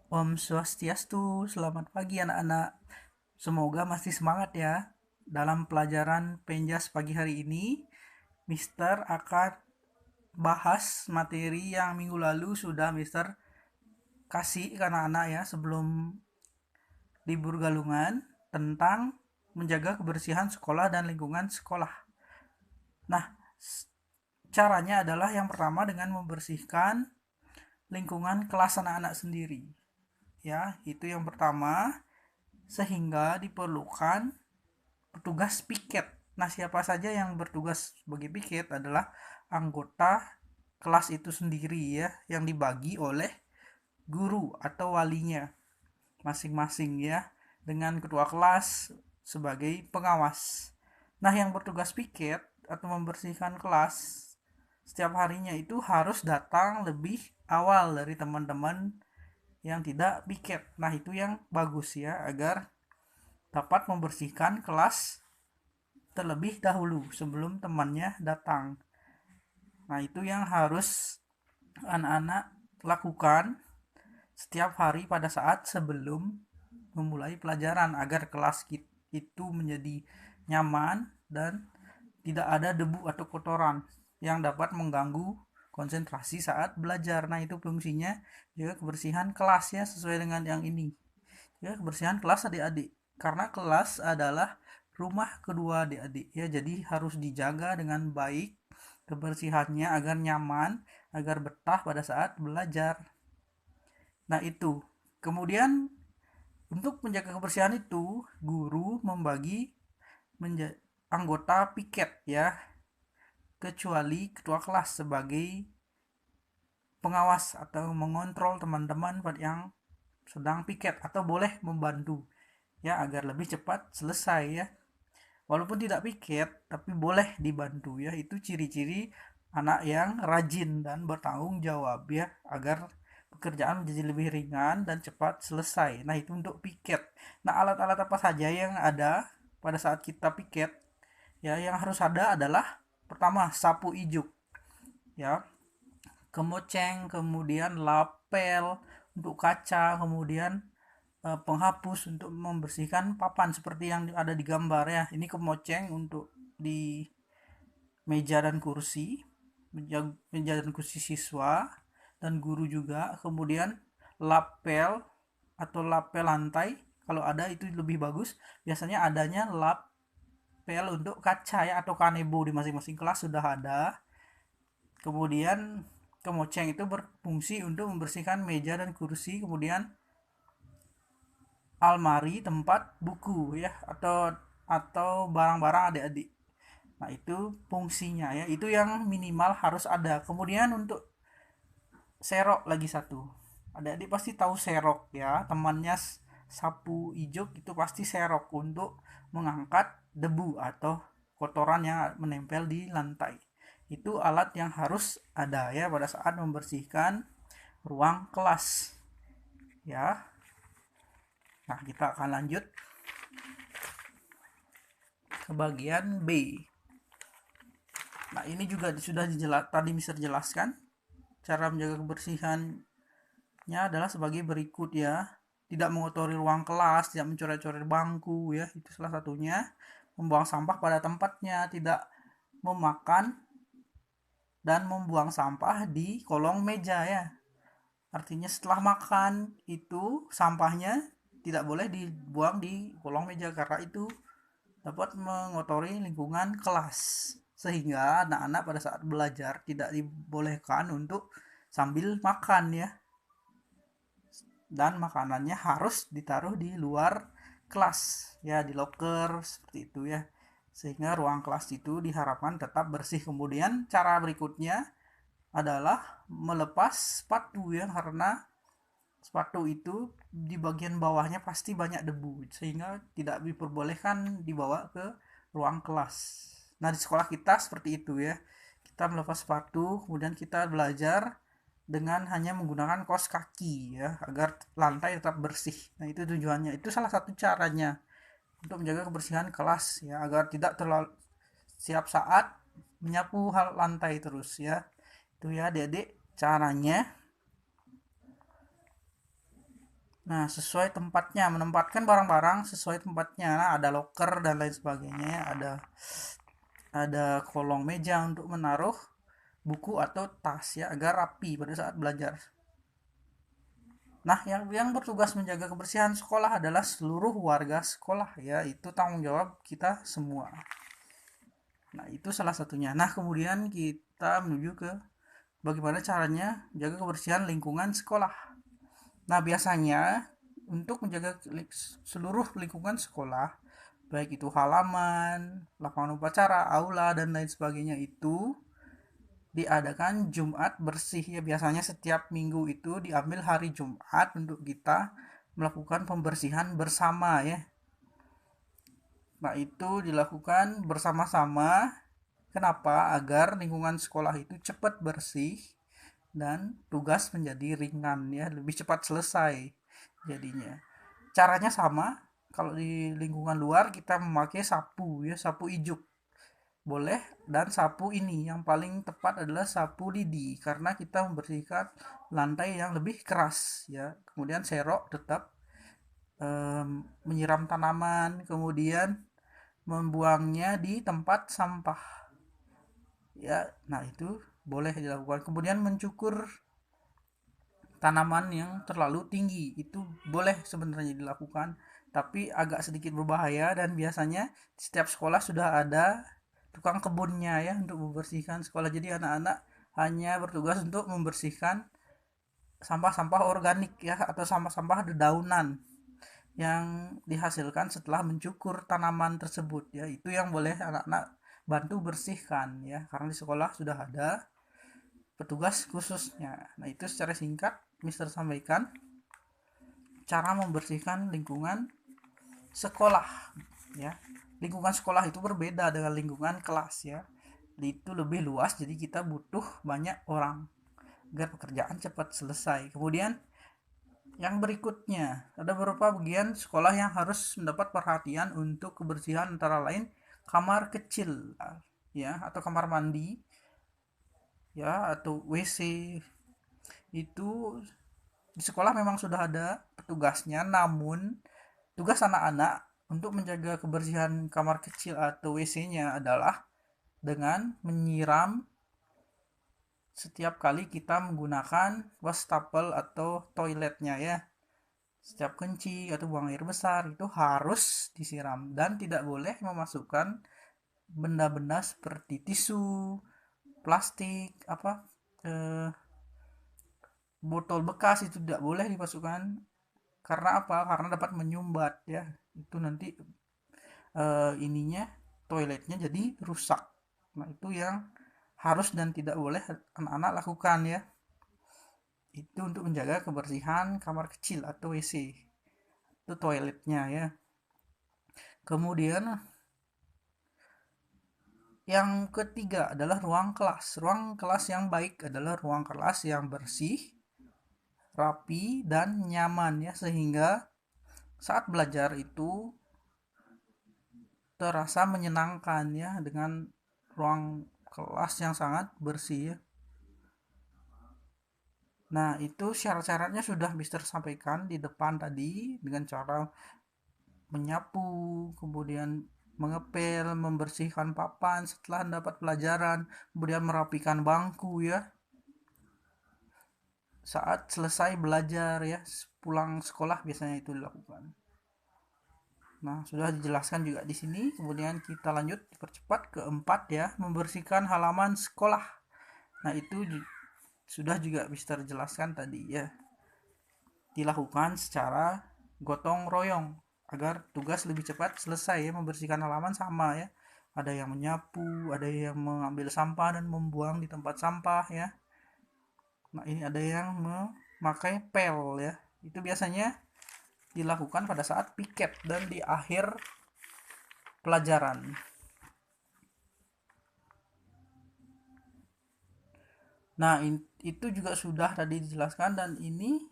Om Swastiastu, selamat pagi anak-anak. Semoga masih semangat ya. Dalam pelajaran Penjas pagi hari ini, Mister akan bahas materi yang minggu lalu sudah Mister kasih ke anak-anak ya sebelum libur galungan tentang menjaga kebersihan sekolah dan lingkungan sekolah. Nah, caranya adalah yang pertama dengan membersihkan lingkungan kelas anak-anak sendiri. Ya, itu yang pertama, sehingga diperlukan petugas piket. Nah, siapa saja yang bertugas sebagai piket adalah anggota kelas itu sendiri ya, yang dibagi oleh guru atau walinya masing-masing ya, dengan ketua kelas sebagai pengawas. Nah, yang bertugas piket atau membersihkan kelas setiap harinya itu harus datang lebih awal dari teman-teman yang tidak piket. Nah, itu yang bagus ya, agar dapat membersihkan kelas terlebih dahulu sebelum temannya datang. Nah, itu yang harus anak-anak lakukan setiap hari pada saat sebelum memulai pelajaran agar kelas itu menjadi nyaman dan tidak ada debu atau kotoran yang dapat mengganggu konsentrasi saat belajar. Nah, itu fungsinya juga kebersihan kelas ya, sesuai dengan yang ini. Ya, kebersihan kelas adik-adik. Karena kelas adalah rumah kedua adik-adik ya, jadi harus dijaga dengan baik kebersihannya agar nyaman, agar betah pada saat belajar. Nah, itu. Kemudian untuk menjaga kebersihan itu, guru membagi anggota piket ya, kecuali ketua kelas sebagai pengawas atau mengontrol teman-teman yang sedang piket atau boleh membantu ya agar lebih cepat selesai ya. Walaupun tidak piket tapi boleh dibantu ya, itu ciri-ciri anak yang rajin dan bertanggung jawab ya, agar pekerjaan menjadi lebih ringan dan cepat selesai. Nah, itu untuk piket. Nah, alat-alat apa saja yang ada pada saat kita piket ya, yang harus ada adalah pertama sapu ijuk ya, kemoceng, kemudian lapel untuk kaca, kemudian penghapus untuk membersihkan papan seperti yang ada di gambar ya. Ini kemoceng untuk di meja dan kursi, meja dan kursi siswa dan guru juga. Kemudian lapel atau lapel lantai kalau ada itu lebih bagus. Biasanya adanya lapel untuk kaca ya, atau kanebo di masing-masing kelas sudah ada. Kemudian kemoceng itu berfungsi untuk membersihkan meja dan kursi, kemudian almari tempat buku ya, atau barang-barang adik-adik. Nah, itu fungsinya ya. Itu yang minimal harus ada. Kemudian untuk serok lagi satu. Adik-adik pasti tahu serok ya. Temannya sapu ijuk itu pasti serok untuk mengangkat debu atau kotoran yang menempel di lantai. Itu alat yang harus ada ya pada saat membersihkan ruang kelas. Ya. Nah, kita akan lanjut ke bagian B. Nah, ini juga sudah tadi Mister jelaskan. Cara menjaga kebersihannya adalah sebagai berikut ya. Tidak mengotori ruang kelas, tidak mencoret-coret bangku ya. Itu salah satunya. Membuang sampah pada tempatnya, tidak memakan dan membuang sampah di kolong meja ya. Artinya setelah makan itu sampahnya tidak boleh dibuang di kolong meja karena itu dapat mengotori lingkungan kelas, sehingga anak-anak pada saat belajar tidak dibolehkan untuk sambil makan ya, dan makanannya harus ditaruh di luar kelas ya, di loker seperti itu ya, sehingga ruang kelas itu diharapkan tetap bersih. Kemudian cara berikutnya adalah melepas sepatu ya, karena sepatu itu di bagian bawahnya pasti banyak debu sehingga tidak diperbolehkan dibawa ke ruang kelas. Nah, di sekolah kita seperti itu ya. Kita melepas sepatu, kemudian kita belajar dengan hanya menggunakan kaos kaki ya, agar lantai tetap bersih. Nah, itu tujuannya. Itu salah satu caranya untuk menjaga kebersihan kelas ya, agar tidak terlalu siap saat menyapu lantai terus ya. Itu ya, Adik-adik, caranya. Nah, sesuai tempatnya, menempatkan barang-barang sesuai tempatnya. Nah, ada loker dan lain sebagainya, ada kolong meja untuk menaruh buku atau tas ya agar rapi pada saat belajar. Nah, yang bertugas menjaga kebersihan sekolah adalah seluruh warga sekolah ya, itu tanggung jawab kita semua. Nah, itu salah satunya. Nah, kemudian kita menuju ke bagaimana caranya menjaga kebersihan lingkungan sekolah. Nah, biasanya untuk menjaga seluruh lingkungan sekolah, baik itu halaman, lapangan upacara, aula, dan lain sebagainya itu diadakan Jumat bersih ya. Biasanya setiap minggu itu diambil hari Jumat untuk kita melakukan pembersihan bersama ya. Nah, itu dilakukan bersama-sama. Kenapa? Agar lingkungan sekolah itu cepat bersih dan tugas menjadi ringan ya, lebih cepat selesai jadinya. Caranya sama. Kalau di lingkungan luar kita memakai sapu ya, sapu ijuk boleh, dan sapu ini yang paling tepat adalah sapu lidi karena kita membersihkan lantai yang lebih keras ya. Kemudian serok tetap menyiram tanaman, kemudian membuangnya di tempat sampah ya. Nah, itu boleh dilakukan. Kemudian mencukur tanaman yang terlalu tinggi itu boleh sebenarnya dilakukan, tapi agak sedikit berbahaya, dan biasanya setiap sekolah sudah ada tukang kebunnya ya untuk membersihkan sekolah. Jadi anak-anak hanya bertugas untuk membersihkan sampah-sampah organik ya, atau sampah-sampah dedaunan yang dihasilkan setelah mencukur tanaman tersebut ya. Itu yang boleh anak-anak bantu bersihkan ya, karena di sekolah sudah ada petugas khususnya. Nah, itu secara singkat Mister sampaikan cara membersihkan lingkungan sekolah ya. Lingkungan sekolah itu berbeda dengan lingkungan kelas ya. Itu lebih luas, jadi kita butuh banyak orang agar pekerjaan cepat selesai. Kemudian yang berikutnya, ada beberapa bagian sekolah yang harus mendapat perhatian untuk kebersihan, antara lain kamar kecil ya, atau kamar mandi ya, atau WC. Itu di sekolah memang sudah ada petugasnya, namun tugas anak-anak untuk menjaga kebersihan kamar kecil atau WC-nya adalah dengan menyiram setiap kali kita menggunakan wastafel atau toiletnya ya. Setiap kencing atau buang air besar itu harus disiram, dan tidak boleh memasukkan benda-benda seperti tisu, plastik, eh, botol bekas, itu tidak boleh dimasukkan. Karena apa? Karena dapat menyumbat ya. Itu nanti ininya, toiletnya jadi rusak. Nah, itu yang harus dan tidak boleh anak-anak lakukan ya. Itu untuk menjaga kebersihan kamar kecil atau WC. Itu toiletnya ya. Kemudian yang ketiga adalah ruang kelas. Ruang kelas yang baik adalah ruang kelas yang bersih, rapi, dan nyaman ya, sehingga saat belajar itu terasa menyenangkan ya, dengan ruang kelas yang sangat bersih ya. Nah, itu syarat-syaratnya sudah Mister sampaikan di depan tadi, dengan cara menyapu, kemudian mengepel, membersihkan papan setelah mendapat pelajaran, kemudian merapikan bangku ya saat selesai belajar ya, pulang sekolah biasanya itu dilakukan. Nah, sudah dijelaskan juga di sini. Kemudian kita lanjut, dipercepat, keempat ya, membersihkan halaman sekolah. Nah, itu sudah juga bisa terjelaskan tadi ya, dilakukan secara gotong royong agar tugas lebih cepat selesai ya. Membersihkan halaman sama ya, ada yang menyapu, ada yang mengambil sampah dan membuang di tempat sampah ya. Nah, ini ada yang memakai pel ya, itu biasanya dilakukan pada saat piket dan di akhir pelajaran. Nah, itu juga sudah tadi dijelaskan, dan ini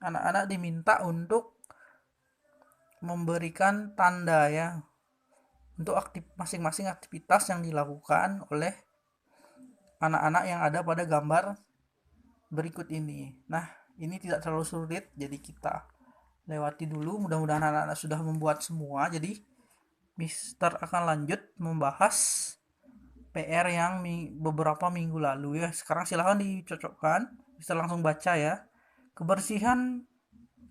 anak-anak diminta untuk memberikan tanda ya untuk masing-masing aktivitas yang dilakukan oleh anak-anak yang ada pada gambar berikut ini. Nah, ini tidak terlalu sulit, jadi kita lewati dulu. Mudah-mudahan anak-anak sudah membuat semua. Jadi Mister akan lanjut membahas PR yang beberapa minggu lalu ya. Sekarang silahkan dicocokkan. Mister langsung baca ya. Kebersihan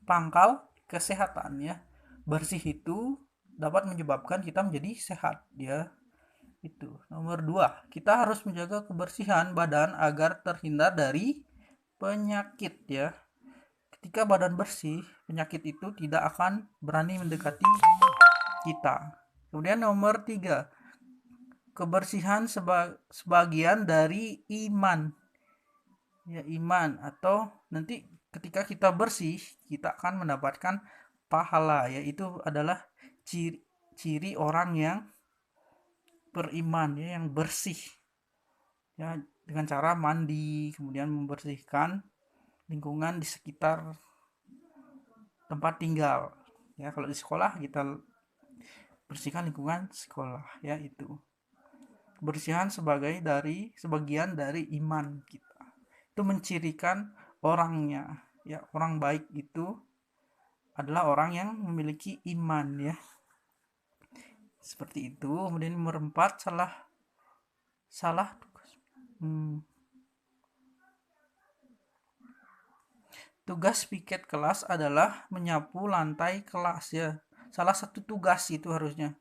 pangkal kesehatan ya. Bersih itu dapat menyebabkan kita menjadi sehat ya. Itu. Nomor 2, kita harus menjaga kebersihan badan agar terhindar dari penyakit ya. Ketika badan bersih, penyakit itu tidak akan berani mendekati kita. Kemudian nomor 3, kebersihan sebagian dari iman. Ya, iman, atau nanti ketika kita bersih, kita akan mendapatkan pahala, yaitu adalah ciri orang yang beriman ya, yang bersih. Ya, dengan cara mandi, kemudian membersihkan lingkungan di sekitar tempat tinggal. Ya, kalau di sekolah kita bersihkan lingkungan sekolah ya, itu. Kebersihan sebagian dari iman kita. Itu mencirikan orangnya. Ya, orang baik itu adalah orang yang memiliki iman ya. Seperti itu. Kemudian nomor 4, salah tugas piket kelas adalah menyapu lantai kelas ya. Salah satu tugas itu harusnya.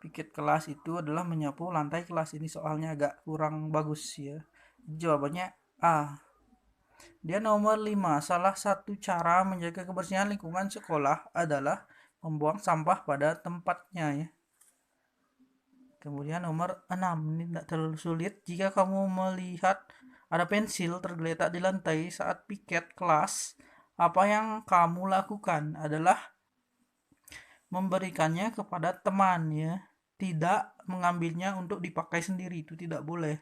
Piket kelas itu adalah menyapu lantai kelas. Ini soalnya agak kurang bagus ya. Jawabannya A. Dia nomor 5. Salah satu cara menjaga kebersihan lingkungan sekolah adalah membuang sampah pada tempatnya ya. Kemudian nomor 6, ini tidak terlalu sulit. Jika kamu melihat ada pensil tergeletak di lantai saat piket kelas, apa yang kamu lakukan adalah memberikannya kepada teman ya. Tidak mengambilnya untuk dipakai sendiri, itu tidak boleh.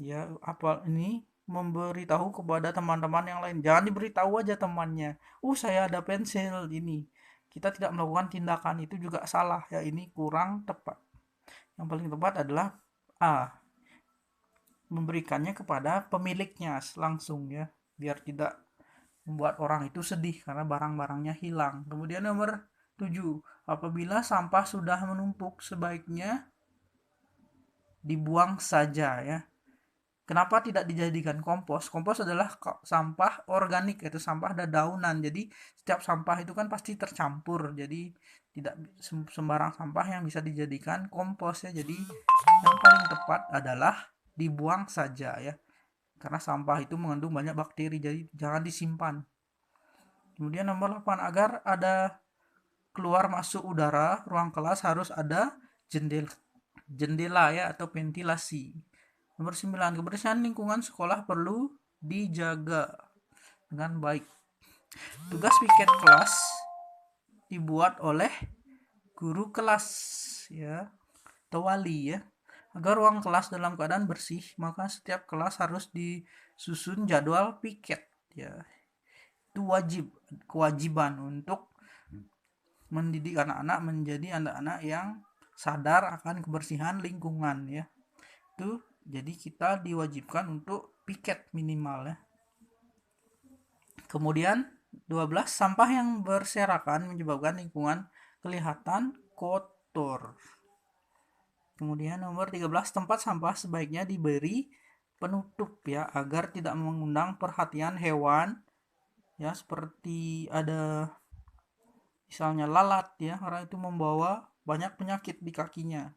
Ya, apa ini memberitahu kepada teman-teman yang lain. Jangan diberitahu aja temannya. Saya ada pensil ini. Kita tidak melakukan tindakan, itu juga salah ya, ini kurang tepat. Yang paling tepat adalah A, memberikannya kepada pemiliknya langsung ya, biar tidak membuat orang itu sedih karena barang-barangnya hilang. Kemudian nomor 7, apabila sampah sudah menumpuk sebaiknya dibuang saja ya. Kenapa tidak dijadikan kompos? Kompos adalah sampah organik, yaitu sampah dedaunan. Jadi setiap sampah itu kan pasti tercampur. Jadi tidak sembarang sampah yang bisa dijadikan kompos ya. Jadi yang paling tepat adalah dibuang saja ya. Karena sampah itu mengandung banyak bakteri, jadi jangan disimpan. Kemudian nomor 8, agar ada keluar masuk udara ruang kelas harus ada jendela ya, atau ventilasi. Nomor 9, kebersihan lingkungan sekolah perlu dijaga dengan baik. Tugas piket kelas dibuat oleh guru kelas ya, atau wali ya. Agar ruang kelas dalam keadaan bersih, maka setiap kelas harus disusun jadwal piket ya. Itu kewajiban untuk mendidik anak-anak menjadi anak-anak yang sadar akan kebersihan lingkungan ya. Itu jadi kita diwajibkan untuk piket minimal ya. Kemudian 12, sampah yang berserakan menyebabkan lingkungan kelihatan kotor. Kemudian nomor 13, tempat sampah sebaiknya diberi penutup ya, agar tidak mengundang perhatian hewan ya, seperti ada misalnya lalat ya, karena itu membawa banyak penyakit di kakinya,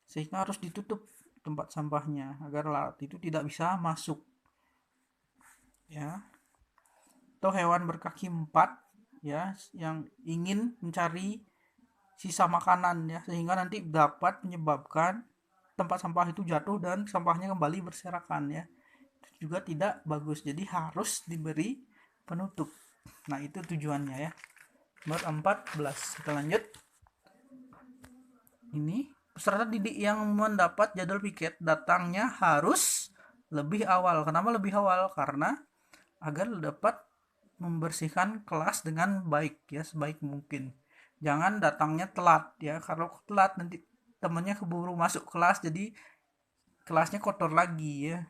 sehingga harus ditutup tempat sampahnya agar lalat itu tidak bisa masuk ya. Atau hewan berkaki 4 ya, yang ingin mencari sisa makanan ya, sehingga nanti dapat menyebabkan tempat sampah itu jatuh dan sampahnya kembali berserakan ya. Itu juga tidak bagus, jadi harus diberi penutup. Nah, itu tujuannya ya. Nomor 14, kita lanjut. Ini peserta didik yang mendapat jadwal piket datangnya harus lebih awal. Kenapa lebih awal? Karena agar dapat membersihkan kelas dengan baik ya, sebaik mungkin. Jangan datangnya telat ya. Kalau telat nanti temannya keburu masuk kelas, jadi kelasnya kotor lagi ya.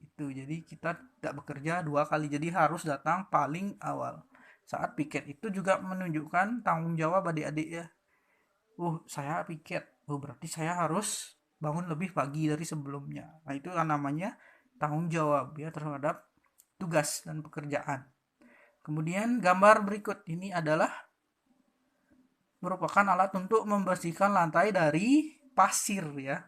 Itu jadi kita tidak bekerja 2 kali, jadi harus datang paling awal. saat piket itu juga menunjukkan tanggung jawab adik-adik ya. Saya piket, berarti saya harus bangun lebih pagi dari sebelumnya. Nah, itu kan namanya tanggung jawab ya terhadap tugas dan pekerjaan. Kemudian gambar berikut ini adalah merupakan alat untuk membersihkan lantai dari pasir ya.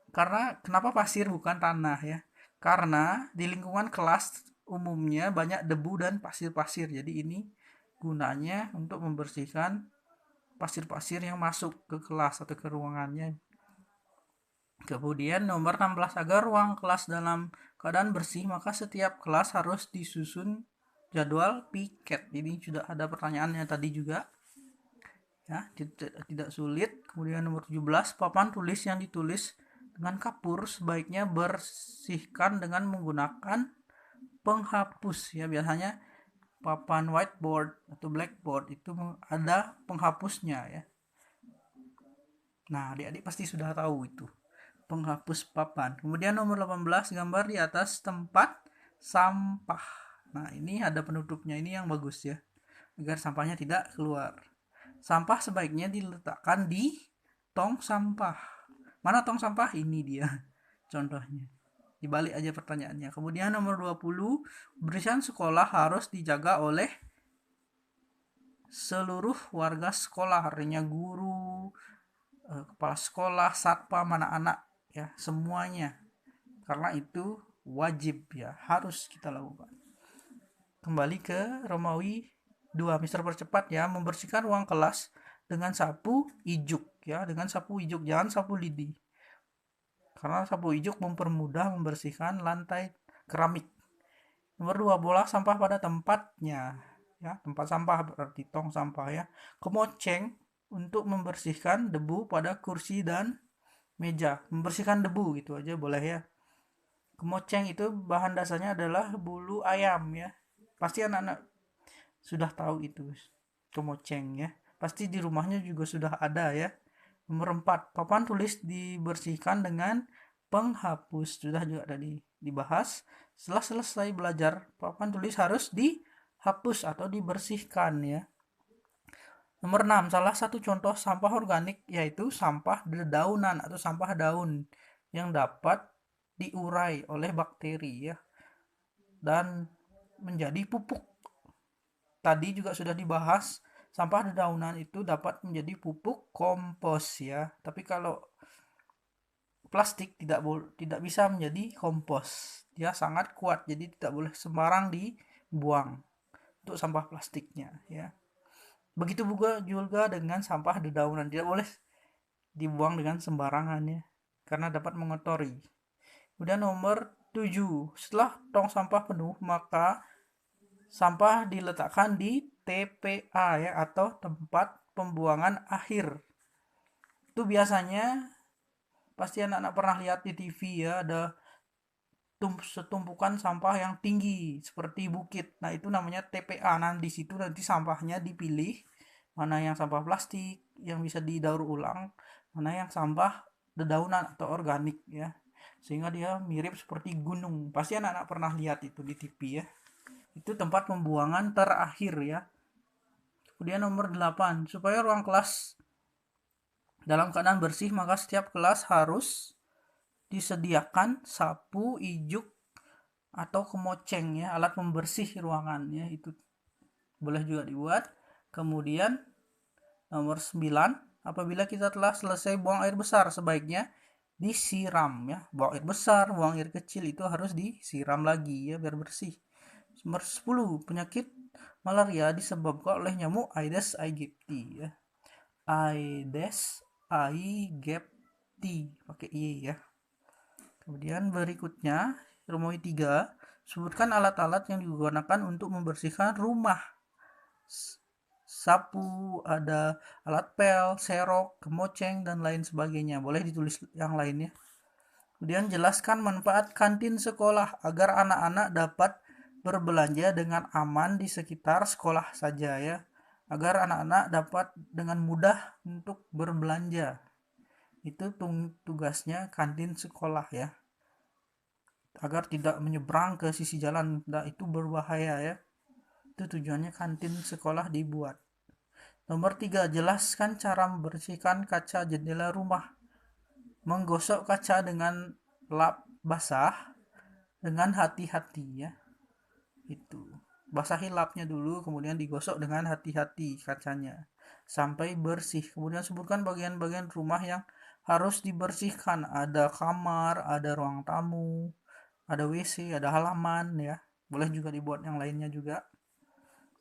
Karena kenapa pasir bukan tanah ya? Karena di lingkungan kelas umumnya banyak debu dan pasir-pasir. Jadi ini gunanya untuk membersihkan pasir-pasir yang masuk ke kelas atau ke ruangannya. Kemudian nomor 16, agar ruang kelas dalam keadaan bersih, maka setiap kelas harus disusun jadwal piket. Ini sudah ada pertanyaannya tadi juga. Ya, tidak sulit. Kemudian nomor 17, papan tulis yang ditulis dengan kapur sebaiknya bersihkan dengan menggunakan penghapus ya. Biasanya papan whiteboard atau blackboard itu ada penghapusnya ya. Nah, adik-adik pasti sudah tahu itu penghapus papan. Kemudian nomor 18, gambar di atas tempat sampah. Nah, ini ada penutupnya, ini yang bagus ya, agar sampahnya tidak keluar. Sampah sebaiknya diletakkan di tong sampah. Mana tong sampah? Ini dia contohnya. Dibalik aja pertanyaannya. Kemudian nomor 20, kebersihan sekolah harus dijaga oleh seluruh warga sekolah, artinya guru, kepala sekolah, satpam, anak-anak ya, semuanya. Karena itu wajib ya, harus kita lakukan. Kembali ke Romawi 2, Mister percepat ya, membersihkan ruang kelas dengan sapu ijuk ya, dengan sapu ijuk, jangan sapu lidi. Karena sapu ijuk mempermudah membersihkan lantai keramik. Nomor 2, bola sampah pada tempatnya ya, tempat sampah berarti tong sampah ya. Kemoceng untuk membersihkan debu pada kursi dan meja. Membersihkan debu gitu aja boleh ya. Kemoceng itu bahan dasarnya adalah bulu ayam ya. Pasti anak-anak sudah tahu itu kemoceng ya. Pasti di rumahnya juga sudah ada ya. Nomor 4, papan tulis dibersihkan dengan penghapus. Sudah juga tadi dibahas. Setelah selesai belajar, papan tulis harus dihapus atau dibersihkan ya. Nomor 6, salah satu contoh sampah organik yaitu sampah dedaunan atau sampah daun yang dapat diurai oleh bakteri ya dan menjadi pupuk. Tadi juga sudah dibahas, sampah dedaunan itu dapat menjadi pupuk kompos ya. Tapi kalau plastik tidak bisa menjadi kompos. Dia sangat kuat, jadi tidak boleh sembarang dibuang untuk sampah plastiknya ya. Begitu juga dengan sampah dedaunan, tidak boleh dibuang dengan sembarangan ya, karena dapat mengotori. Kemudian nomor 7, setelah tong sampah penuh, maka sampah diletakkan di TPA ya, atau tempat pembuangan akhir. Itu biasanya pasti anak-anak pernah lihat di TV ya, ada setumpukan sampah yang tinggi seperti bukit. Nah, itu namanya TPA. Nah, di situ nanti sampahnya dipilih mana yang sampah plastik yang bisa didaur ulang, mana yang sampah dedaunan atau organik ya. Sehingga dia mirip seperti gunung. Pasti anak-anak pernah lihat itu di TV ya. Itu tempat pembuangan terakhir ya. Kemudian nomor 8, supaya ruang kelas dalam keadaan bersih, maka setiap kelas harus disediakan sapu ijuk atau kemoceng ya, alat pembersih ruangan ya, itu boleh juga dibuat. Kemudian nomor 9, apabila kita telah selesai buang air besar, sebaiknya disiram ya. Buang air besar, buang air kecil itu harus disiram lagi ya biar bersih. Nomor 10, penyakit malaria disebabkan oleh nyamuk Aedes aegypti ya. Aedes aegypti pakai I ya. Kemudian berikutnya, Romawi 3, sebutkan alat-alat yang digunakan untuk membersihkan rumah. Sapu, ada alat pel, serok, kemoceng, dan lain sebagainya. Boleh ditulis yang lainnya. Kemudian jelaskan manfaat kantin sekolah agar anak-anak dapat berbelanja dengan aman di sekitar sekolah saja ya. Agar anak-anak dapat dengan mudah untuk berbelanja. Itu tugasnya kantin sekolah ya. Agar tidak menyeberang ke sisi jalan, nah itu berbahaya ya. Itu tujuannya kantin sekolah dibuat. Nomor 3, jelaskan cara membersihkan kaca jendela rumah. Menggosok kaca dengan lap basah dengan hati-hati ya. Itu. Basahi lapnya dulu, kemudian digosok dengan hati-hati kacanya sampai bersih. Kemudian sebutkan bagian-bagian rumah yang harus dibersihkan. Ada kamar, ada ruang tamu, ada WC, ada halaman ya. Boleh juga dibuat yang lainnya juga.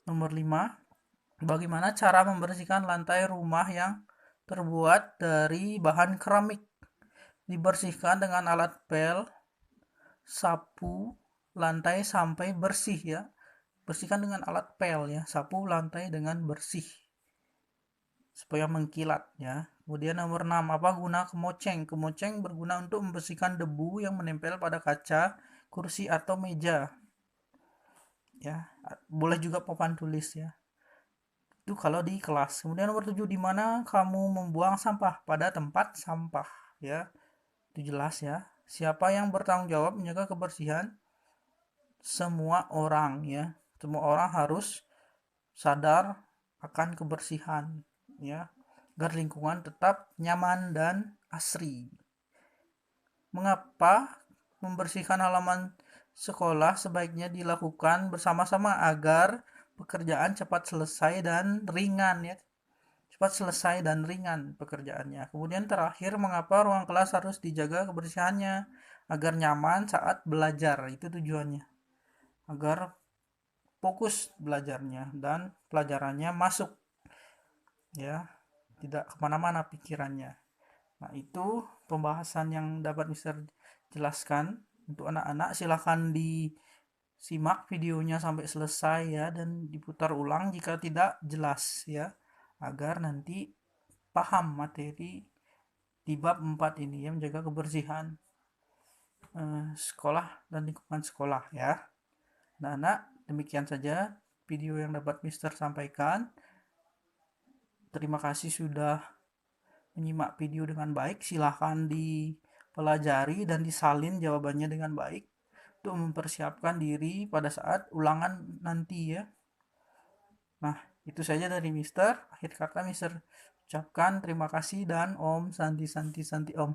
Nomor 5, bagaimana cara membersihkan lantai rumah yang terbuat dari bahan keramik? Dibersihkan dengan alat pel, sapu lantai sampai bersih ya. Bersihkan dengan alat pel ya, sapu lantai dengan bersih supaya mengkilat ya. Kemudian nomor 6, apa guna kemoceng? Kemoceng berguna untuk membersihkan debu yang menempel pada kaca, kursi atau meja. Ya, boleh juga papan tulis ya. Itu kalau di kelas. Kemudian nomor 7, di mana kamu membuang sampah? Pada tempat sampah ya. Itu jelas ya. Siapa yang bertanggung jawab menjaga kebersihan? Semua orang ya. Semua orang harus sadar akan kebersihan ya, agar lingkungan tetap nyaman dan asri. Mengapa membersihkan halaman sekolah sebaiknya dilakukan bersama-sama agar pekerjaan cepat selesai dan ringan ya. Cepat selesai dan ringan pekerjaannya. Kemudian terakhir, mengapa ruang kelas harus dijaga kebersihannya agar nyaman saat belajar. Itu tujuannya. Agar fokus belajarnya dan pelajarannya masuk ya, tidak kemana-mana pikirannya. Nah, itu pembahasan yang dapat Mister jelaskan untuk anak-anak. Silahkan disimak videonya sampai selesai ya, dan diputar ulang jika tidak jelas ya, agar nanti paham materi di bab 4 ini ya, menjaga kebersihan sekolah dan lingkungan sekolah ya. Nah, anak, demikian saja video yang dapat Mister sampaikan. Terima kasih sudah menyimak video dengan baik. Silahkan dipelajari dan disalin jawabannya dengan baik untuk mempersiapkan diri pada saat ulangan nanti ya. Nah, itu saja dari Mister. Akhir kata Mister ucapkan terima kasih dan Om Santi Santi Santi Om.